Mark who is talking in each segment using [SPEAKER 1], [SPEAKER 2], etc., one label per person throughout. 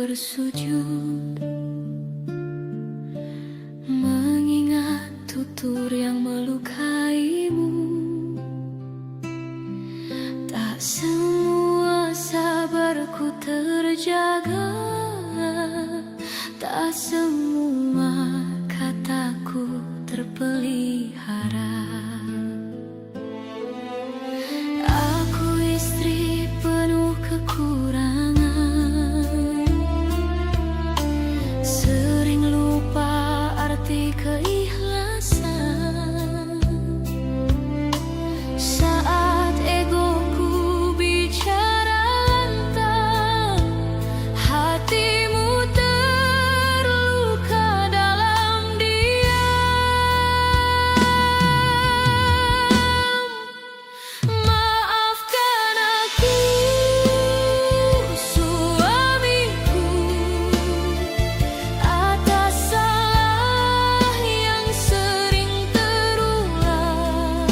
[SPEAKER 1] bersujud, mengingat tutur yang melukaimu. Tak semua sabarku terjaga, tak semua kataku terpelihara. Aku istri penuh kekurangan, sering lupa arti keikhlasan. Saat egoku bicara lantang, hatimu terluka dalam diam. Maafkan aku, suamiku, atas salah yang sering terulang.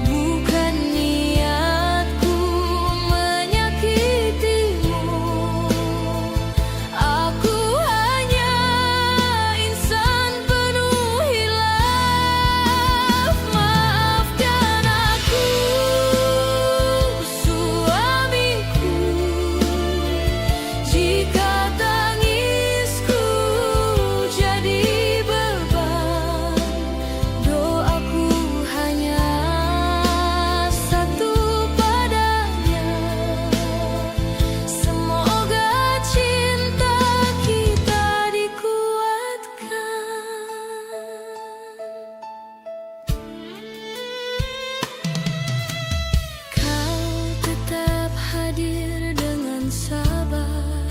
[SPEAKER 1] Bukan niatku menyakitimu, aku hanya insan penuh hilaf. Maafkan aku, suamiku, jika tangisku jadi beban. Doaku hanya satu padanya, semoga cinta kita dikuatkan. Kau tetap hadir dengan sabar,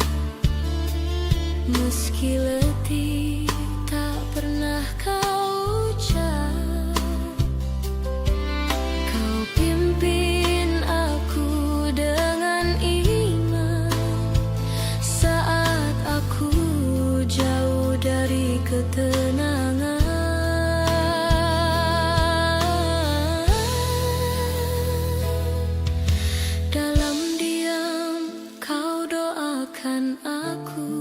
[SPEAKER 1] meski letih tak pernah kau ucap. Kau pimpin aku dengan iman saat aku jauh dari ketenangan. Dalam diam kau doakan aku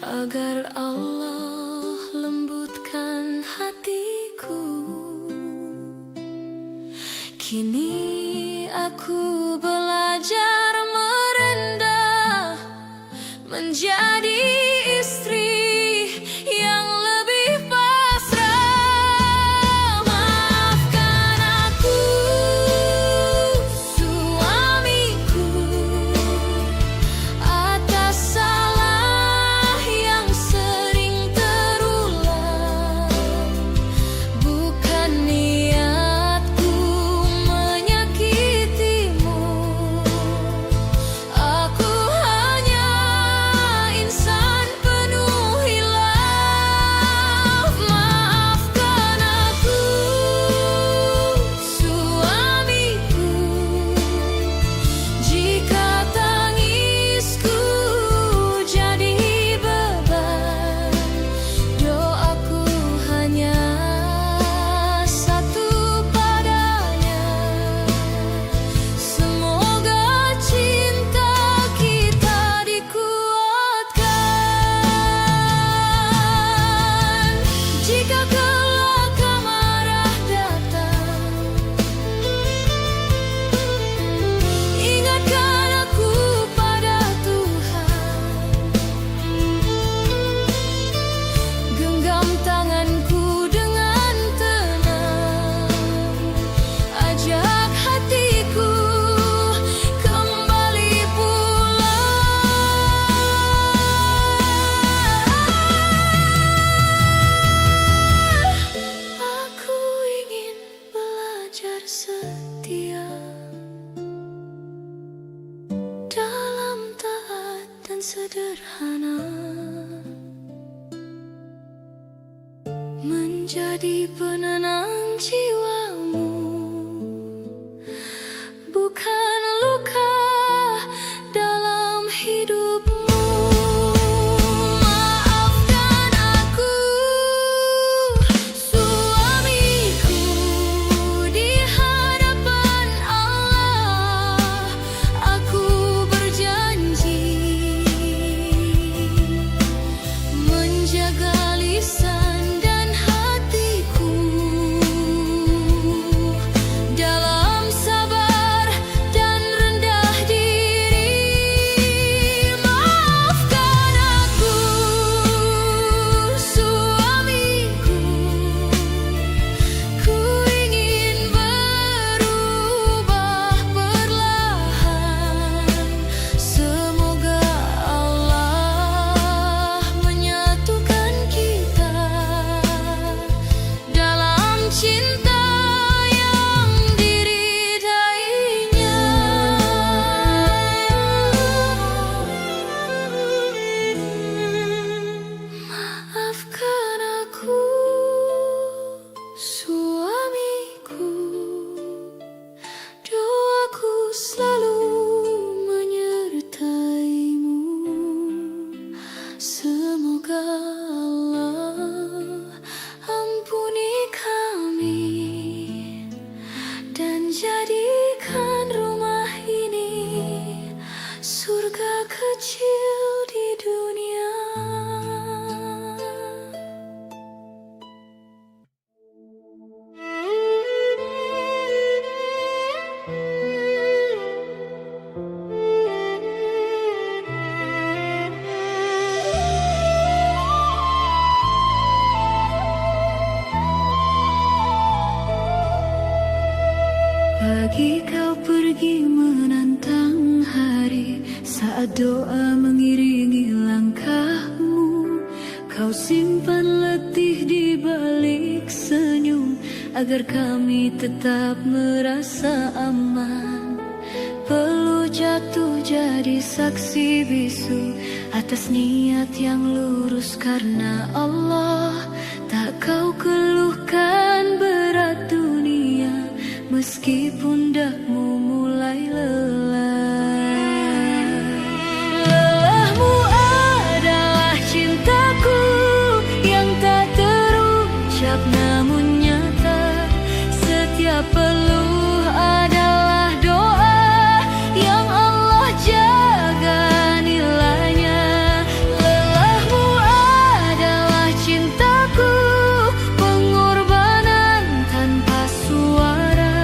[SPEAKER 1] agar Allah lembutkan hatiku. Kini aku belajar merendah, menjadi istri yang lebih pasrah. Maafkan aku, suamiku, atas salah yang sering terulang. Bukan niatku menyakitimu, aku hanya insan penuh hilaf. Maafkan aku, suamiku, jika tangisku jadi beban. Doaku hanya satu padanya, semoga cinta kita dikuatkan. Jika kelak amarah datang, ingatkan aku pada Tuhan. Genggam tanganku dengan tenang, ajak hatiku kembali pulang. Aku ingin belajar setia dalam taat dan sederhana, menjadi penenang jiwamu, bukan luka dalam hidupmu. Maafkan aku, suamiku, di hadapan Allah aku berjanji menjadikan rumah ini surga kecil di dunia. Pagi kau pergi menantang hari, saat doa mengiringi langkahmu. Kau simpan letih di balik senyum, agar kami tetap merasa aman. Perlu jatuh jadi saksi bisu atas niat yang lurus, karena Allah tak kau keluhkan berat dunia, meski pundakmu mulai lelah. Lelahmu adalah cintaku yang tak terucap namun nyata. Setiap peluh adalah doa yang Allah jaga nilainya. Lelahmu adalah cintaku, pengorbanan tanpa suara.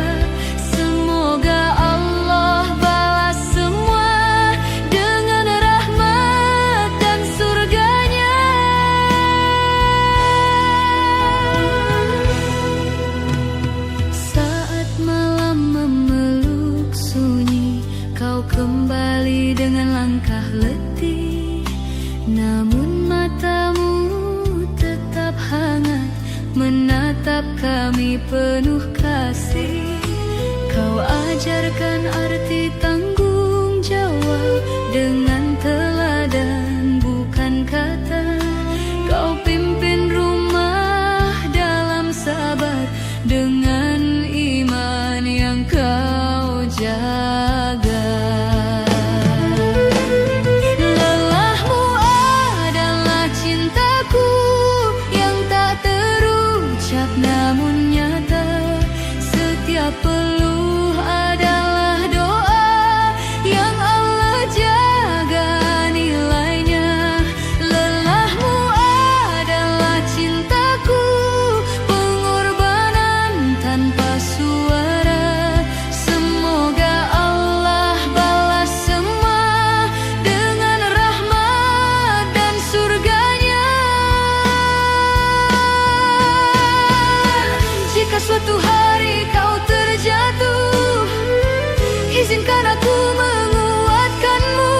[SPEAKER 1] Semoga Allah balas semua dengan rahmat dan surganya. Saat malam memeluk sunyi, kau kembali dengan langkah letih, namun matamu tetap hangat menatap kami penuh kasih. Kau ajarkan arti tanggung jawab dengan teladan bukan kata. Kau pimpin rumah dalam sabar dengan iman yang kau jaga. Lelahmu adalah cintaku yang tak terucap namun nyata. Setiap peluh adalah doa yang Allah jaga nilainya. Lelahmu adalah cintaku, pengorbanan tanpa suara. Semoga Allah balas semua dengan rahmat dan surganya. Jika suatu hari kau terjatuh, izinkan aku menguatkanmu,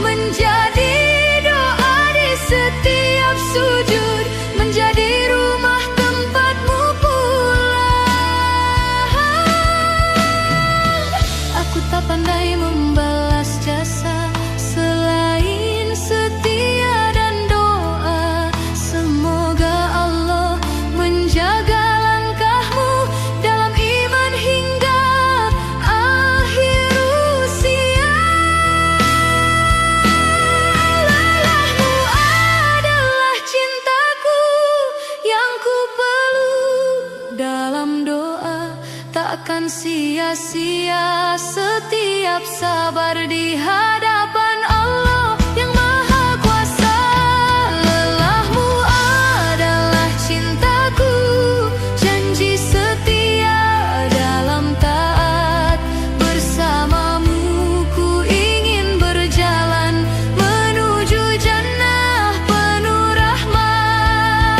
[SPEAKER 1] menjadi doa di setiap sujud, menjadi rumah tempatmu pulang. Aku tak pandai membalas jasa selain setia dan doa. Semoga Allah menjaga langkahmu dalam iman hingga akhir usia. Lelahmu adalah cintaku yang ku peluk dalam doa. Takkan sia-sia setiap sabar di hadapan Allah yang Maha Kuasa. Lelahmu adalah cintaku, janji setia dalam taat. Bersamamu ku ingin berjalan menuju jannah penuh rahmat.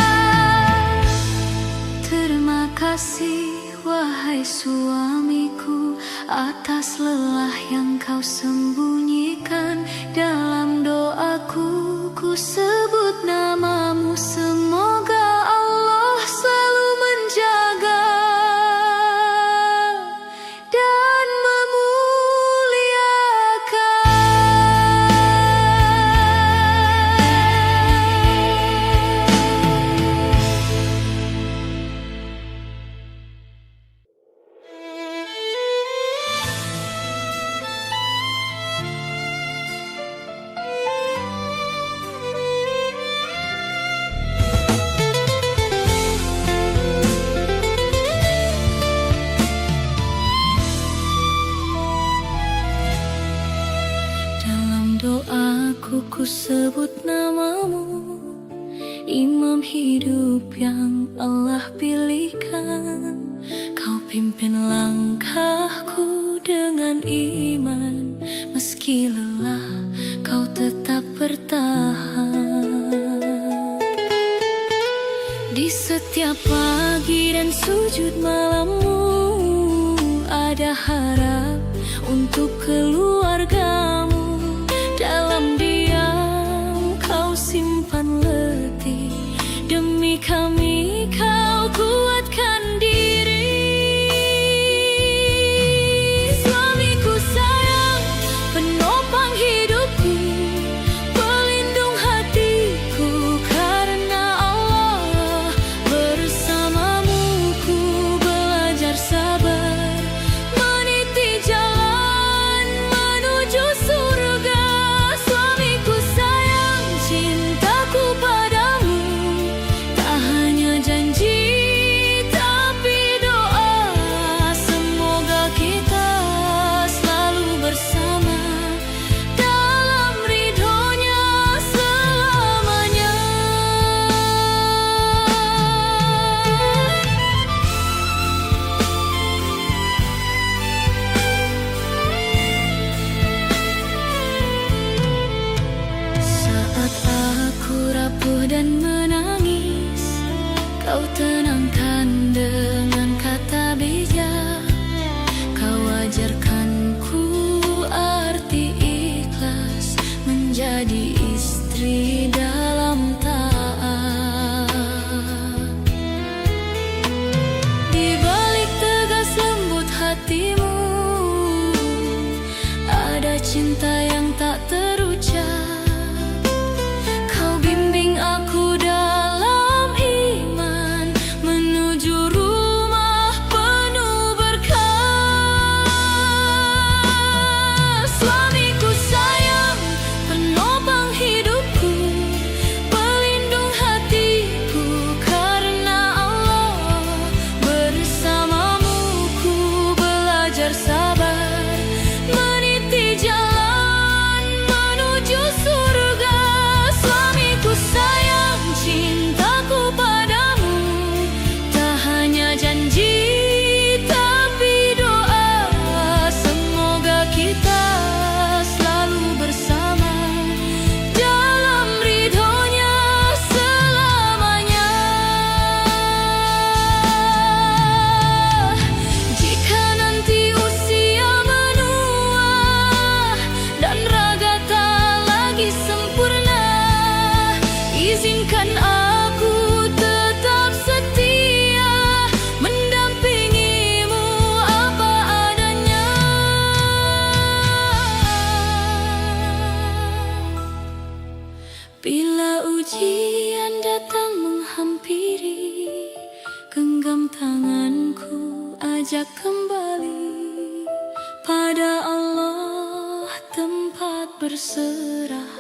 [SPEAKER 1] Terima kasih wahai suamiku atas lelah yang kau sembunyikan. Dalam doaku ku sebut namamu. Semoga Allah selalu menjaga dan memuliakan. ku sebut namamu, imam hidup yang Allah pilihkan. Kau pimpin langkahku dengan iman, meski lelah kau tetap bertahan. Di setiap pagi dan sujud malammu ada harap untuk keluargamu. Dalam diam kau simpan letih, demi kami kau kuatkan diri. Suamiku sayang, penopang hidupku, pelindung hatiku, karena Allah bersamamu ku belajar sabar, meniti jalan menuju surga. Suamiku sayang, cintaku padamu tak hanya janji tapi doa. Semoga kita selalu bersama dalam ridhonya selamanya. Saat aku rapuh dan menangis, kau tenangkan dengan kata bijak. Kau ajarkanku arti ikhlas, menjadi istri dalam taat. Di balik tegas lembut hatimu ada cinta yang tak terucap. Kau bimbing aku dalam iman menuju rumah penuh berkah. Suamiku sayang, penopang hidupku, pelindung hatiku, karena Allah bersamamu ku belajar sabar, meniti jalan menuju surga. Suamiku sayang, cintaku padamu tak hanya janji tapi doa. Semoga kita selalu bersama dalam ridhonya selamanya. Jika nanti usia menua dan raga tak lagi sempurna, izinkan aku tetap setia mendampingimu apa adanya. Bila ujian datang menghampiri, genggam tanganku, ajak kembali pada Allah tempat berserah,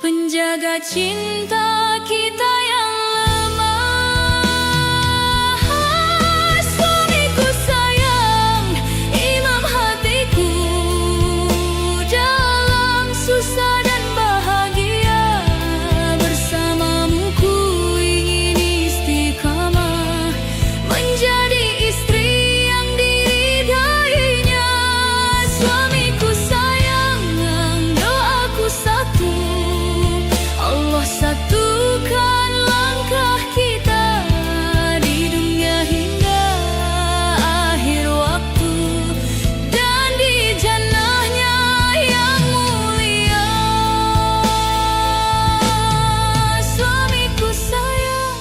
[SPEAKER 1] penjaga cinta kita yang lemah. Suamiku sayang, imam hatiku, dalam susah dan bahagia. Bersamamu ku ingin istiqamah, menjadi istri yang diridainya. Suamiku sayang, doaku satu, Allah satukan langkah kita di dunia hingga akhir waktu, dan di jannahnya yang mulia. Suamiku sayang,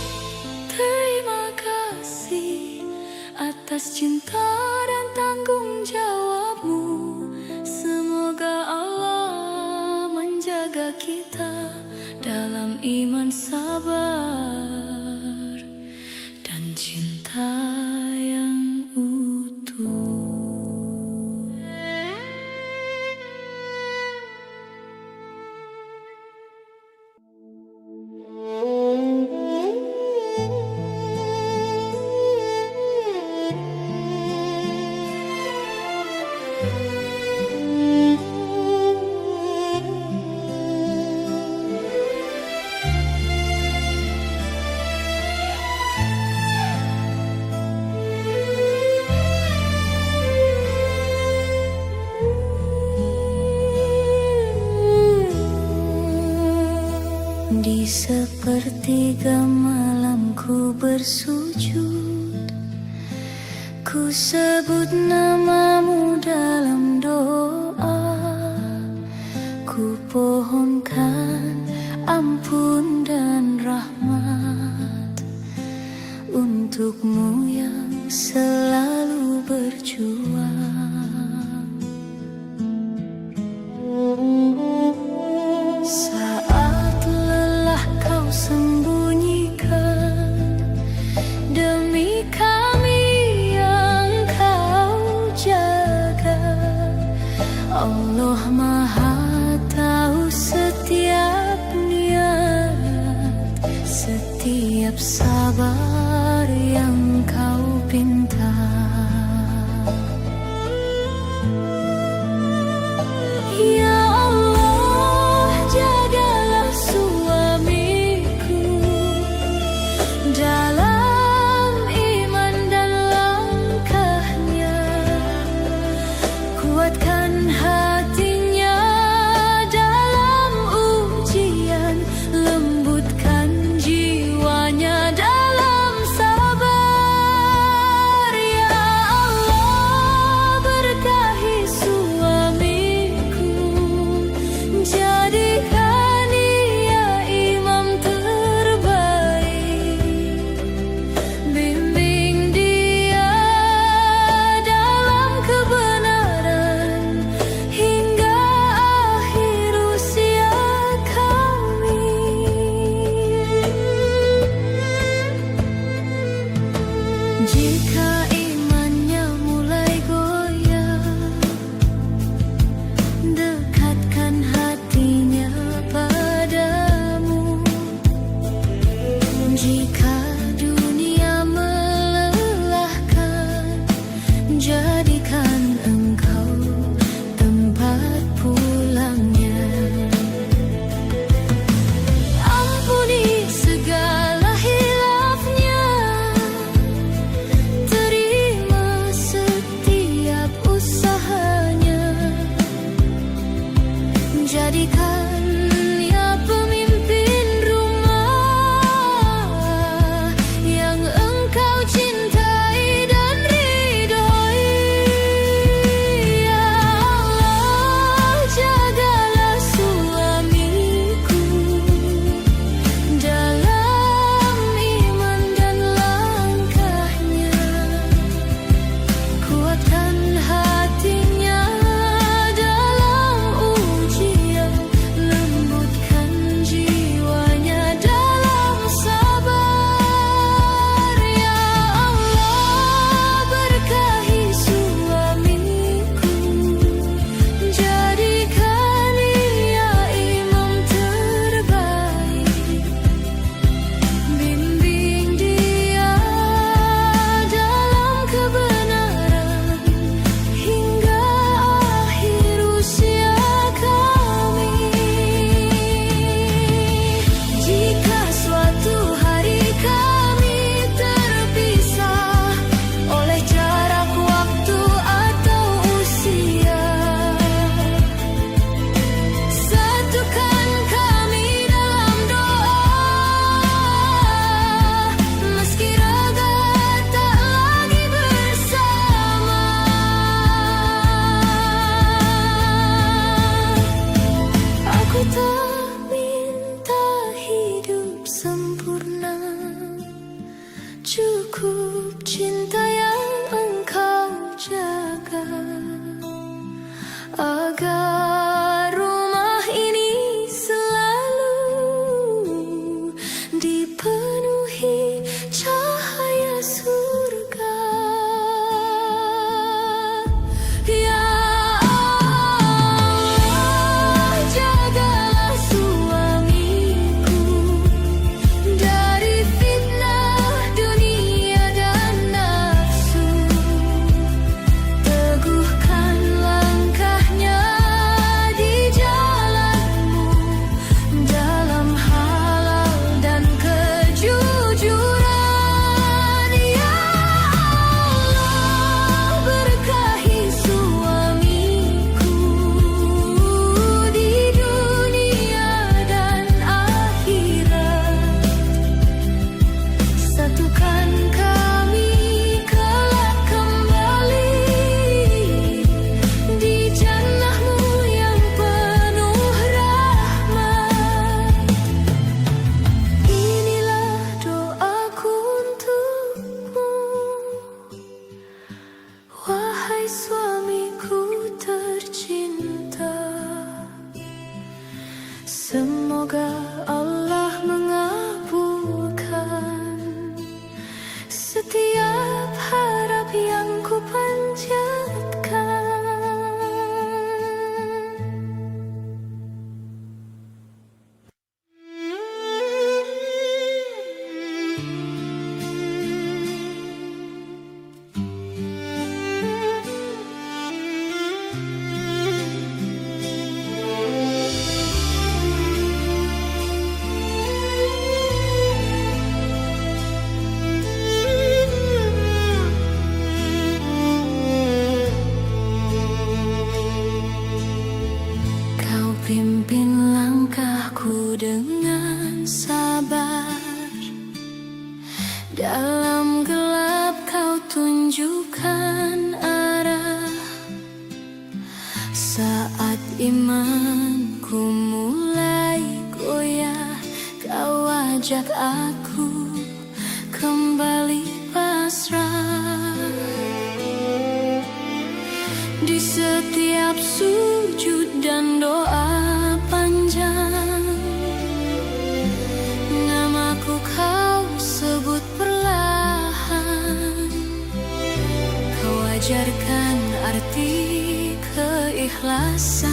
[SPEAKER 1] terima kasih atas cinta dan tanggung jawabmu. Semoga Allah menjaga kita dalam iman, sabar, dan cinta yang utuh. Di sepertiga malam ku bersujud, ku sebut namamu dalam doa, ku pohonkan ampun dan rahmat untukmu yang selalu berjuang. Saat lelah kau sembunyikan demi kami yang kau jaga, Allah Maha tahu setiap niat, setiap sabar yang kau pinta. Ya Allah, jagalah suamiku dalam iman dan langkahnya, kuatkan hatinya dalam ujian, lembutkan jiwanya dalam sabar. pimpin langkahku dengan sabar. Dalam gelap kau tunjukkan arah. Saat imanku mulai goyah, kau ajak aku kembali pasrah. Di setiap sujud dan doa panjang, namaku kau sebut perlahan. Kau ajarkan arti keikhlasan,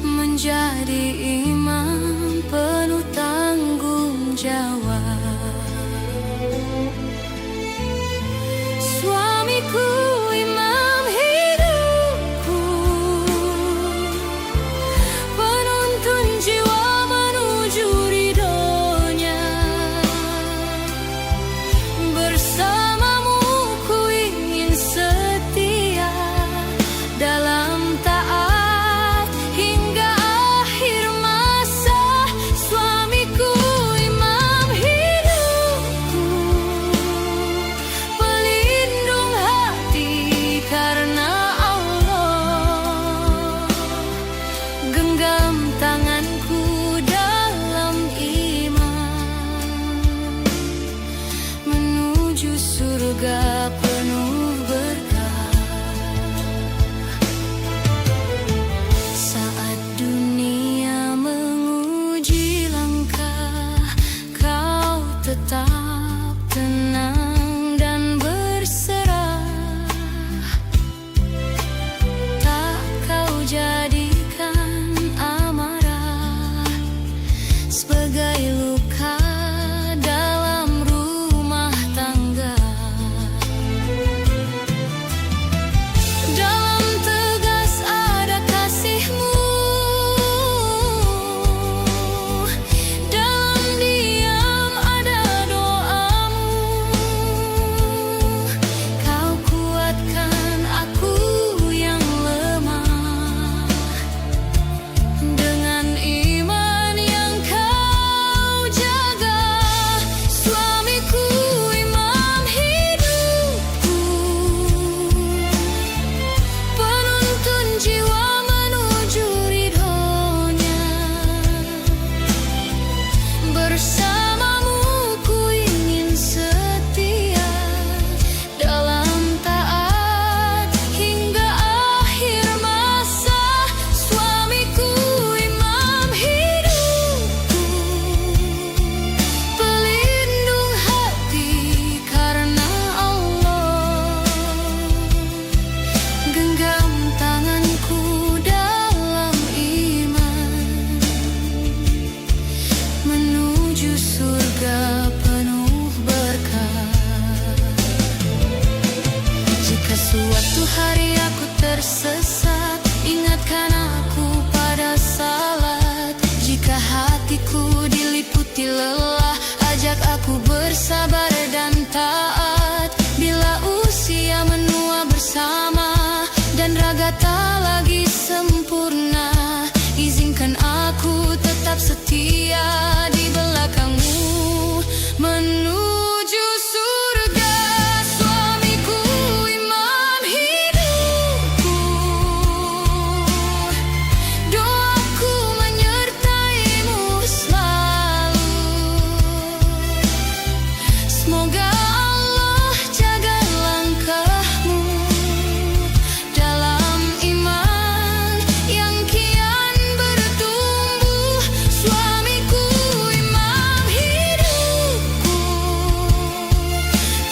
[SPEAKER 1] menjadi imam penuh tanggung jawab. Suamiku, imam hidupku, penuntun jiwa menuju ridhonya. Bersamamu ku ingin setia dalam taat hingga akhir masa. Suamiku, imam hidupku, pelindung hati karena Allah. Genggam tanganku dalam iman, menuju surga penuh berkah. Saat dunia menguji langkah, kau tetap tenang dan berserah. Tak kau jadikan amarah sebagai luka dalam rumah tangga. Dalam tegas ada kasihmu, dalam diam ada doamu. Kau kuatkan aku yang lemah dengan iman yang kau jaga. Suamiku, imam hidupku, penuntun jiwa menuju ridhonya. Bersamamu ku ingin setia dalam taat hingga akhir masa. Suamiku, imam hidupku, pelindung hati karena Allah. Genggam tanganku dalam iman, menuju surga penuh berkah. Jika suatu hari aku tersesat, ingatkan aku pada salat. Jika hatiku diliputi lelah, ajak aku bersabar dan taat. Bila usia menua bersama dan raga tak lagi sempurna, izinkan aku tetap setia di belakangmu menuju surga. Suamiku, imam hidupku, doaku menyertaimu selalu. Semoga Allah jaga langkahmu dalam iman yang kian bertumbuh. Suamiku, imam hidupku,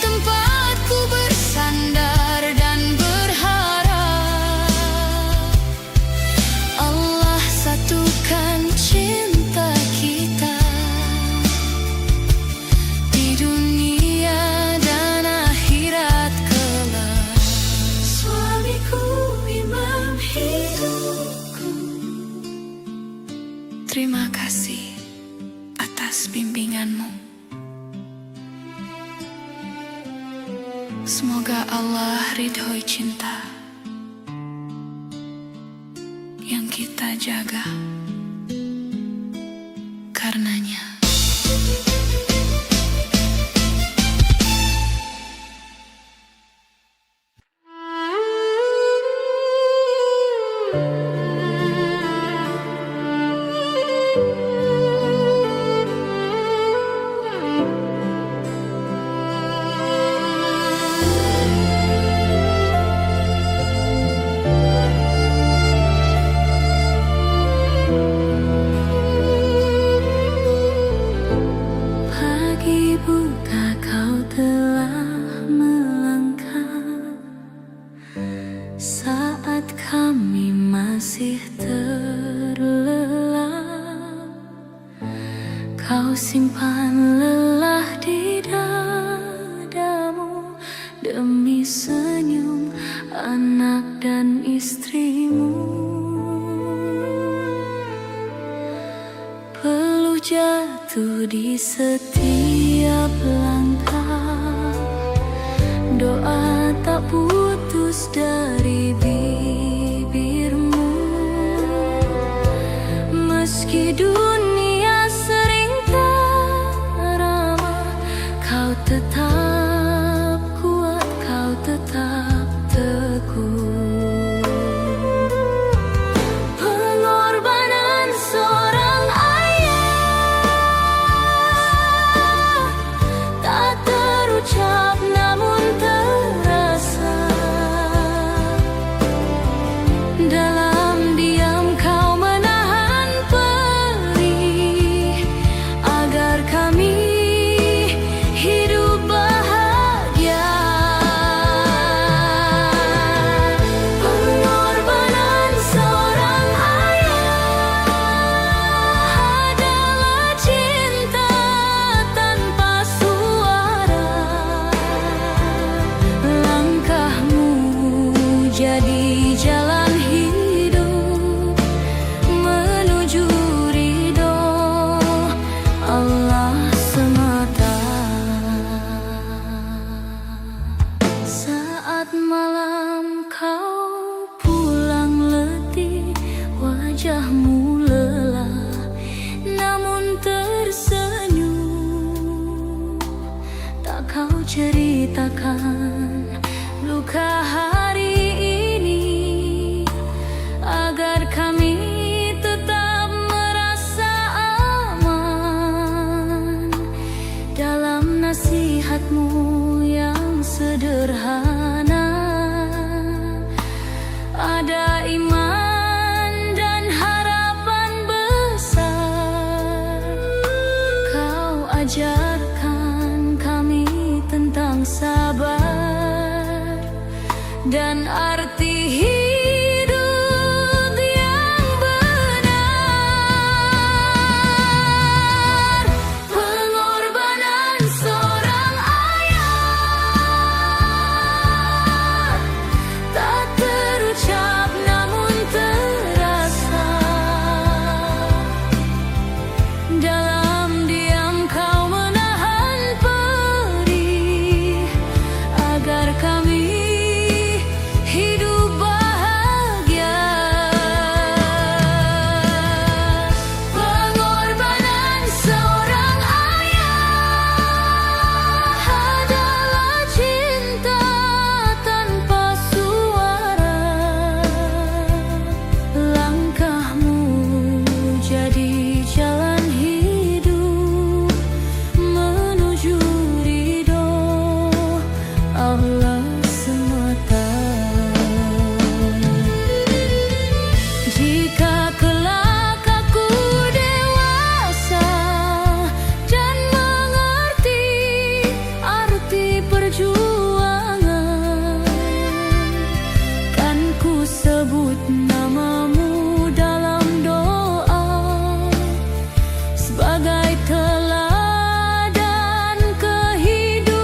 [SPEAKER 1] tempatku bersandar dan berharap. Allah satukan cinta kita di dunia dan akhirat kelak. Suamiku, imam hidupku, terima kasih atas bimbinganmu. Semoga Allah ridhoi cinta yang kita jaga karenanya. Saat kami masih terlelap, kau simpan lelah di dadamu demi senyum anak dan istrimu. Peluh jatuh di setiap langkah, doa tak putus dari bibirmu. Meski dunia sering tak ramah, kau tetap kuat, kau tetap teguh. Pengorbanan seorang ayah tak terucap namun terasa. Dalam diam kau menahan perih agar kami hidup bahagia. Pengorbanan seorang ayah adalah cinta tanpa suara. Langkahmu jadi jalan hidup menuju ridho Allah semata. Saat malam kau pulang letih, wajahmu lelah namun tersenyum. Tak kau ceritakan luka hari ini agar kami tetap merasa aman. Dalam nasihatmu yang sederhana ada iman dan harapan besar. Kau ajarkan kami tentang sabar dan arti hidup yang benar. Pengorbanan seorang ayah tak terucap namun terasa. Dalam diam kau menahan perih agar kami hidup bahagia. Pengorbanan seorang ayah adalah cinta tanpa suara. Langkahmu jadi jalan hidup menuju ridho Allah semata. Jika kelak aku dewasa dan mengerti arti perjuangan, kan ku sebut namamu dalam doa sebagai teladan kehidupan.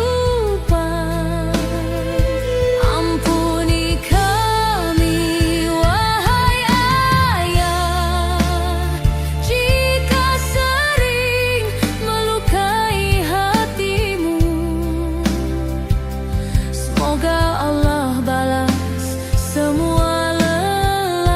[SPEAKER 1] Ampuni kami wahai ayah, jika sering melukai hatimu. Semoga Allah balas semua lelah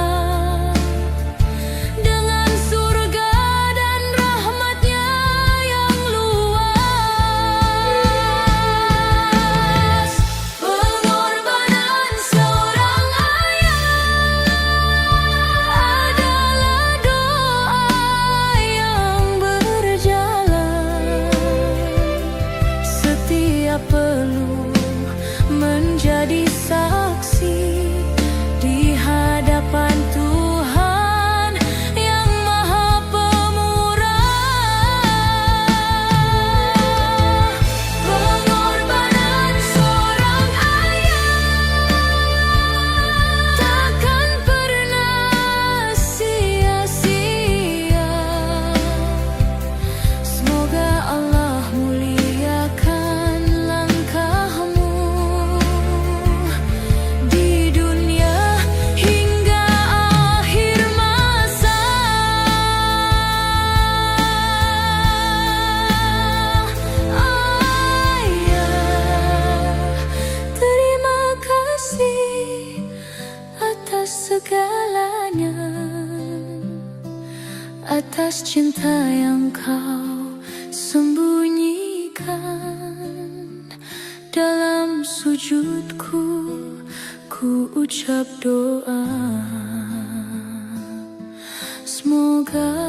[SPEAKER 1] atas cinta yang kau sembunyikan. Dalam sujudku ku ucap doa, semoga